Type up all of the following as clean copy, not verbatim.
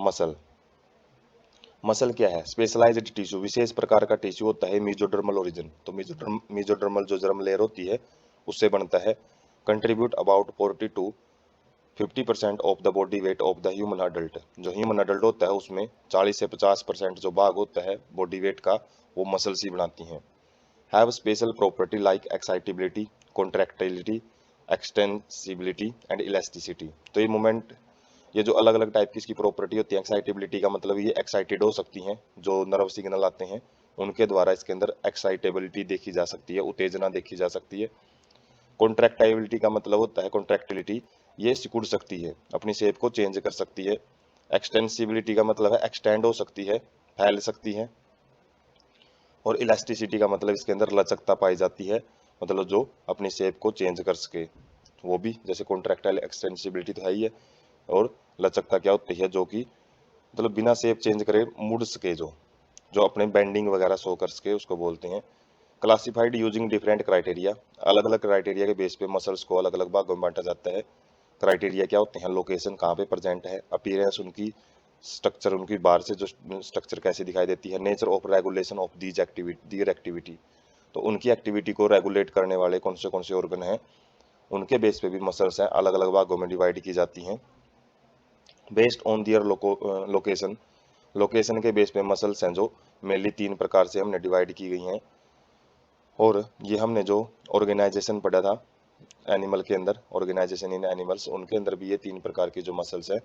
Muscle. Muscle क्या है? Specialised tissue, विशेष प्रकार का टिश्यू होता है मेसोडर्मल ओरिजिन। तो मेसोडर्मल जो जर्म लेयर होती है उससे बनता है। Contribute about 40 to 50% of the body weight of the human adult. जो ह्यूमन अडल्ट होता है उसमें 40 से 50% जो भाग होता है बॉडी वेट का वो मसल्स ही बनाती हैं। Have special property like excitability, contractility, extensibility and elasticity. तो ये जो अलग अलग टाइप की इसकी प्रॉपर्टी होती है, एक्साइटेबिलिटी का मतलब ये एक्साइटेड हो सकती हैं, जो नर्व सिग्नल आते हैं उनके द्वारा इसके अंदर एक्साइटेबिलिटी देखी जा सकती है, उत्तेजना देखी जा सकती है। कॉन्ट्रैक्टाइबिलिटी का मतलब होता है कॉन्ट्रैक्टिलिटी, ये सिकुड़ सकती है, अपनी शेप को चेंज कर सकती है। एक्सटेंसिबिलिटी का मतलब है एक्सटेंड हो सकती है, फैल सकती है। और इलास्टिसिटी का मतलब इसके अंदर लचकता पाई जाती है, मतलब जो अपनी शेप को चेंज कर सके। वो भी जैसे कॉन्ट्रैक्टाइल एक्सटेंसिबिलिटी तो है ही है, और लचकता क्या होती है जो कि मतलब बिना शेप चेंज करे मुड़ सके, जो जो अपने बेंडिंग वगैरह शो कर सके, उसको बोलते हैं। क्लासिफाइड यूजिंग डिफरेंट क्राइटेरिया, अलग अलग क्राइटेरिया के बेस पे मसल्स को अलग अलग भागों में बांटा जाता है। क्राइटेरिया क्या होते हैं? लोकेशन कहाँ पे प्रेजेंट है, अपीयरेंस उनकी, स्ट्रक्चर उनकी बाहर से जो स्ट्रक्चर कैसे दिखाई देती है, nature of regulation of these activity. तो उनकी एक्टिविटी को रेगुलेट करने वाले कौन से ऑर्गन हैं, उनके बेस पे भी मसल्स हैं अलग अलग भागों में डिवाइड की जाती हैं। Based on their location, location के बेस पे मसल्स हैं जो मेनली 3 प्रकार से हमने डिवाइड की गई हैं। और ये हमने जो ऑर्गेनाइजेशन पढ़ा था एनिमल के अंदर, ऑर्गेनाइजेशन इन एनिमल्स, उनके अंदर भी ये 3 प्रकार की जो मसल्स हैं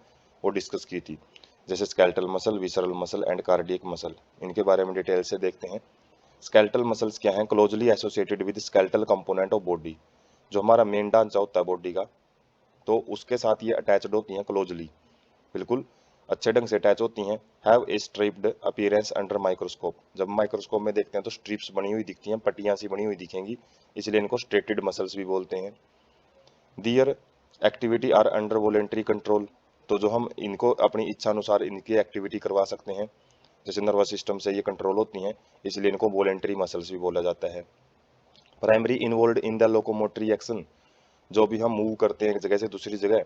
वो डिस्कस की थी, जैसे skeletal muscle, visceral muscle and cardiac muscle. इनके बारे में डिटेल से देखते हैं। स्केलेटल मसल्स क्या हैं? Closely associated with skeletal component of body, जो हमारा मेन ढांचा होता है बॉडी का, तो उसके साथ ये अटैच्ड होती हैं क्लोजली, बिल्कुल अच्छे ढंग से अटैच होती हैं। Have a striped appearance under microscope, जब माइक्रोस्कोप में देखते हैं तो स्ट्रिप्स बनी हुई दिखती हैं, पट्टियां सी बनी हुई दिखेंगी, इसलिए इनको स्ट्रेटेड मसल्स भी बोलते हैं। Their activity are under voluntary control, तो जो हम इनको अपनी इच्छा अनुसार इनकी एक्टिविटी करवा सकते हैं, जैसे नर्वस सिस्टम से ये कंट्रोल होती हैं, इसलिए इनको वॉलेंट्री मसल्स भी बोला जाता है। Primary involve in the locomotory action, जो भी हम मूव करते हैं एक जगह से दूसरी जगह,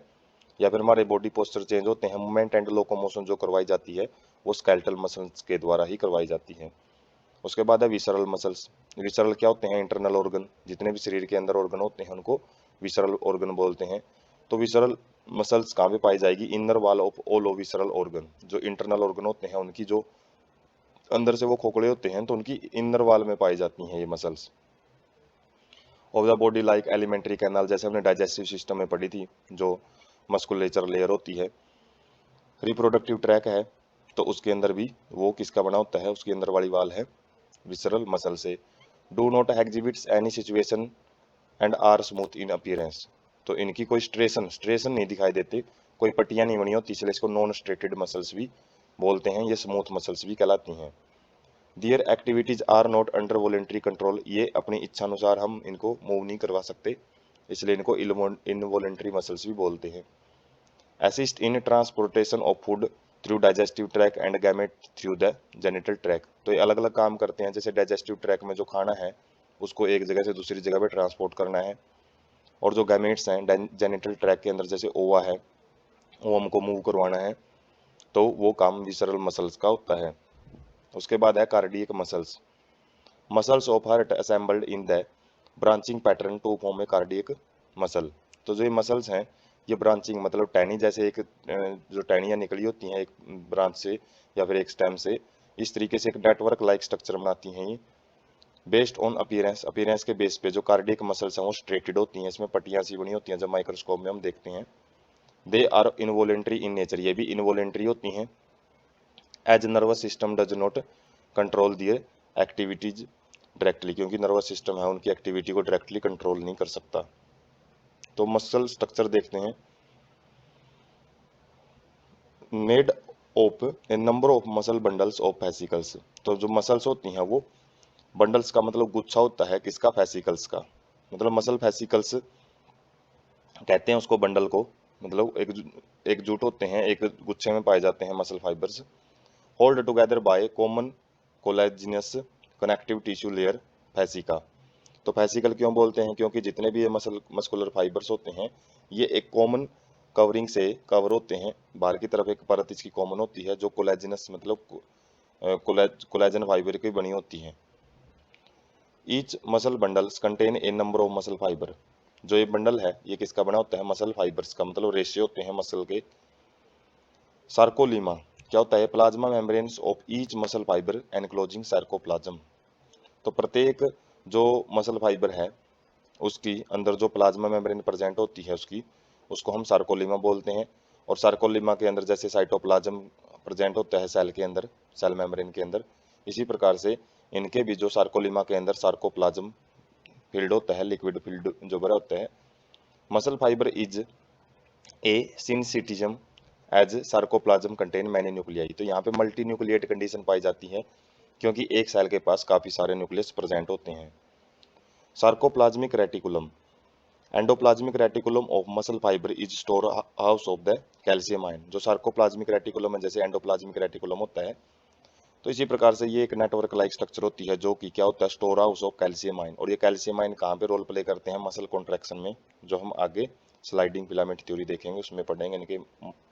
या फिर हमारे बॉडी पोस्चर चेंज होते हैं, मूवमेंट एंड लोकोमोशन जो करवाई जाती है वो स्केलेटल मसल्स के द्वारा ही करवाई जाती है। उसके बाद है विसरल मसल्स। विसरल क्या होते हैं? इंटरनल ऑर्गन, जितने भी शरीर के अंदर ऑर्गन होते हैं उनको विसरल ऑर्गन बोलते हैं। तो विसरल मसल्स कहाँ पे पाई जाएगी? Inner wall of all visceral organ, जो इंटरनल ऑर्गन होते हैं उनकी जो अंदर से वो खोखले होते हैं तो उनकी इनर वॉल में पाई जाती हैं ये muscles. Of the body like alimentary canal, जैसे हमने डाइजेस्टिव सिस्टम में पढ़ी थी, जो मस्कुलेचर लेयर होती है। रिप्रोडक्टिव ट्रैक है, तो उसके अंदर भी वो किसका बना होता है? उसके अंदर वाली वाल है विसरल मसल से। Do not exhibits any situation and are smooth in appearance, तो इनकी कोई स्ट्रेशन नहीं दिखाई देते, कोई पट्टियां नहीं बनी होती, इसलिए इसको नॉन स्ट्रेटेड मसल्स भी बोलते हैं, ये स्मूथ मसल्स भी कहलाती हैं। Their activities are not under voluntary control, ये अपनी इच्छा अनुसार हम इनको मूव नहीं करवा सकते, इसलिए इनको इनवॉलेंट्री मसल्स भी बोलते हैं। Assist in transportation of food through digestive track and gamete through the genital track, तो ये अलग अलग काम करते हैं। जैसे डाइजेस्टिव ट्रैक में जो खाना है उसको एक जगह से दूसरी जगह पे ट्रांसपोर्ट करना है, और जो गैमेट्स हैं जेनिटल ट्रैक के अंदर जैसे ओवा है, ओवम को मूव करवाना है, तो वो काम विसरल मसल्स का होता है। उसके बाद है cardiac muscles. Muscles of heart assembled in the branching pattern to form a cardiac muscle, तो जो ये मसल्स हैं ये ब्रांचिंग मतलब टहनी जैसे एक जो टहनियाँ निकली होती हैं एक ब्रांच से या फिर एक स्टेम से, इस तरीके से एक नेटवर्क लाइक स्ट्रक्चर बनाती हैं ये। बेस्ड ऑन अपीयरेंस, अपीयरेंस के बेस पे जो कार्डियक मसल्स हैं वो स्ट्रेटेड होती हैं, इसमें पट्टियां सी बनी होती हैं जब माइक्रोस्कोप में हम देखते हैं। They are involuntary in nature, ये भी इनवॉलेंट्री होती हैं। As nervous system does not control their activities directly, क्योंकि नर्वस सिस्टम है उनकी एक्टिविटी को डायरेक्टली कंट्रोल नहीं कर सकता। तो मसल स्ट्रक्चर देखते हैं। Made of A number of muscle bundles of fascicles, तो जो मसल्स होती हैं वो बंडल्स का मतलब गुच्छा होता है किसका? फेसिकल्स का, मतलब मसल फेसिकल्स कहते हैं उसको, बंडल को, मतलब एकजुट होते हैं, एक गुच्छे में पाए जाते हैं muscle fibres. Hold together by common collagenous connective tissue layer fascia, तो फेसिकल क्यों बोलते हैं? क्योंकि जितने भी ये मस्कुलर फाइबर्स होते हैं ये एक कॉमन कवरिंग से कवर होते हैं, बाहर की तरफ एक परत इसकी कॉमन होती है जो कोलेजिनस मतलब कोलेजन फाइबर की बनी होती है। Each muscle bundles contain a number of muscle fibre, जो ये बंडल है ये किसका बना होता है, मसल फाइबर्स का, मतलब रेशियो होते हैं मसल के। सार्कोलीमा क्या होता है, plasma membranes of each muscle fibre enclosing sarcoplasm, तो प्रत्येक जो मसल फाइबर है उसकी अंदर जो प्लाज्मा मेम्ब्रेन प्रेजेंट होती है उसको हम सार्कोलीमा बोलते हैं। और सार्कोलीमा के अंदर जैसे साइटोप्लाज्म प्रेजेंट होता है सेल के अंदर, सेल मेम्ब्रेन के अंदर, इसी प्रकार से इनके भी जो सार्कोलीमा के अंदर सार्कोप्लाज्म फील्ड होता है, लिक्विड फील्ड जो भरा होता है। Muscle fibre is a syncytium as sarcoplasm contain many nuclei, तो यहाँ पे मल्टी न्यूक्लिएट कंडीशन पाई जाती है क्योंकि एक सेल के पास काफी सारे न्यूक्लियस प्रेजेंट होते हैं। Sarcoplasmic reticulum, endoplasmic reticulum of muscle fibre is store house of the calcium ion, जो सार्कोप्लाज्मिक रेटिकुलम है जैसे एंडोप्लाज्मिक रेटिकुलम होता है, तो इसी प्रकार से ये एक नेटवर्क लाइक स्ट्रक्चर होती है जो कि क्या होता है, store house of calcium ion. और ये कैल्शियम आयन कहाँ पे रोल प्ले करते हैं, मसल कॉन्ट्रैक्शन में, जो हम आगे स्लाइडिंग फिलामेंट थ्योरी देखेंगे उसमें पढ़ेंगे इनके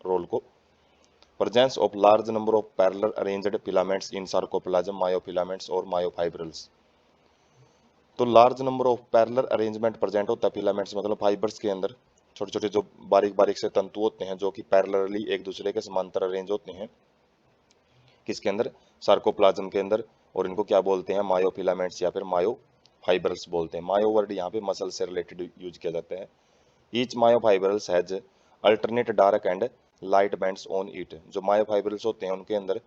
रोल को। Presence of large number of parallel arranged filaments in sarcoplasm, myofilaments और मायोफाइब्रल्स, तो large number of parallel arrangement present होता है फिलामेंट्स मतलब फाइबर्स के अंदर, छोटे छोटे जो बारीक बारीक से तंतु होते हैं जो कि पैरेलली एक दूसरे के समांतर अरेंज होते हैं, किसके अंदर, सार्कोप्लाज्म के अंदर, और इनको क्या बोलते हैं, मायोफिलामेंट्स या फिर मायोफाइब्रल्स बोलते हैं। मायो वर्ड यहाँ पे मसल से रिलेटेड यूज किया जाता है। Each myofibrils has alternate dark and light bands on it, जो मायोफाइब्रल्स होते हैं उनके अंदर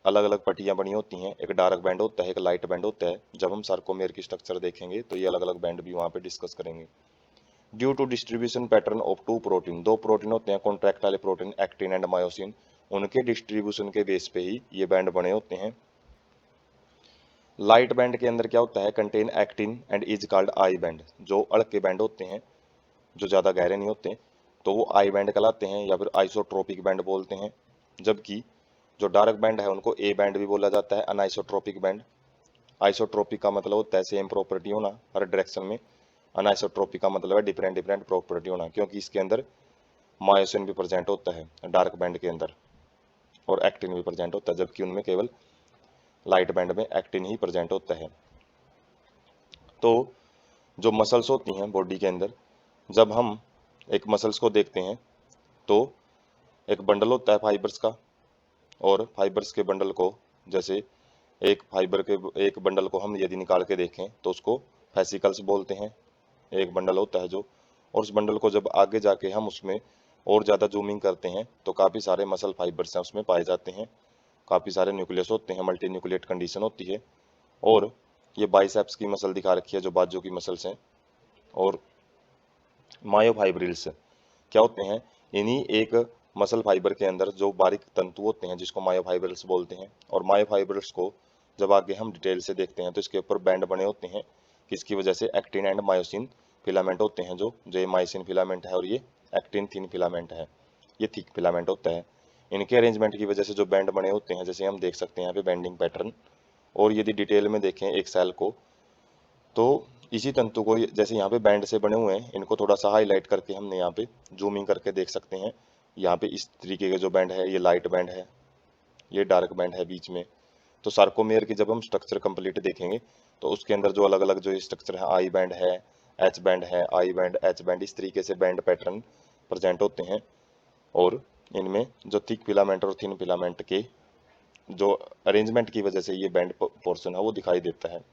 अलग अलग पट्टियां बनी होती हैं, एक डार्क बैंड होता है, एक लाइट बैंड होता है। जब हम सार्कोमेयर की स्ट्रक्चर देखेंगे तो ये अलग अलग बैंड भी वहां पे डिस्कस करेंगे। Due to distribution pattern of two protein, दो प्रोटीन होते हैं कॉन्ट्रैक्ट वाले प्रोटीन, एक्टिन एंड मायोसिन, उनके डिस्ट्रीब्यूशन के बेस पे ही ये बैंड बने होते हैं। लाइट बैंड के अंदर क्या होता है, contain actin and is called I band, जो अड़ के बैंड होते हैं जो ज्यादा गहरे नहीं होते तो वो आई बैंड कहलाते हैं या फिर आइसोट्रोपिक बैंड बोलते हैं। जबकि जो डार्क बैंड है उनको ए बैंड भी बोला जाता है, अनआइसोट्रोपिक बैंड। आइसोट्रोपिक का मतलब होता है सेम प्रॉपर्टी होना हर डायरेक्शन में, अनआइसोट्रोपिक का मतलब है डिफरेंट डिफरेंट प्रॉपर्टी होना, क्योंकि इसके अंदर मायोसिन भी प्रेजेंट होता है डार्क बैंड के अंदर और एक्टिन भी प्रेजेंट होता है, जबकि उनमें केवल लाइट बैंड में एक्टिन ही प्रेजेंट होता है। तो जो मसल्स होती हैं बॉडी के अंदर, जब हम एक मसल्स को देखते हैं तो एक बंडल होता है फाइबर्स का, और फाइबर्स के बंडल को, जैसे एक बंडल को हम यदि निकाल के देखें तो उसको फेसिकल्स बोलते हैं, एक बंडल होता है जो, और उस बंडल को जब आगे जाके हम उसमें और ज़्यादा जूमिंग करते हैं तो काफ़ी सारे मसल फाइबर्स हैं उसमें पाए जाते हैं, काफ़ी सारे न्यूक्लियस होते हैं, मल्टी न्यूक्लिएट कंडीशन होती है। और ये बाइसेप्स की मसल दिखा रखी है जो बाजू की मसल्स हैं। और मायोफाइब्रिल्स क्या होते हैं, इन्हीं एक मसल फाइबर के अंदर जो बारीक तंतु होते हैं जिसको मायोफाइब्रिल्स बोलते हैं। और मायोफाइब्रिल्स को जब आगे हम डिटेल से देखते हैं तो इसके ऊपर बैंड बने होते हैं, किसकी वजह से, एक्टिन एंड मायोसिन फिलामेंट होते हैं, जो ये मायोसिन फिलामेंट है और ये एक्टिन थिन फिलामेंट है, ये थिक फिलामेंट होता है। इनके अरेंजमेंट की वजह से जो बैंड बने होते हैं, जैसे हम देख सकते हैं यहाँ पे बैंडिंग पैटर्न। और यदि डिटेल में देखें एक सेल को तो इसी तंतु को जैसे यहाँ पे बैंड से बने हुए हैं, इनको थोड़ा सा हाईलाइट करके हमने यहाँ पे जूमिंग करके देख सकते हैं। यहाँ पे इस तरीके के जो बैंड है ये लाइट बैंड है, ये डार्क बैंड है बीच में। तो सार्कोमेयर की जब हम स्ट्रक्चर कंप्लीट देखेंगे तो उसके अंदर जो अलग अलग जो स्ट्रक्चर है, आई बैंड है, एच बैंड है, आई बैंड, एच बैंड, इस तरीके से बैंड पैटर्न प्रेजेंट होते हैं। और इनमें जो थिक फिलामेंट और थिन फिलामेंट के जो अरेंजमेंट की वजह से ये बैंड पोर्शन है वो दिखाई देता है।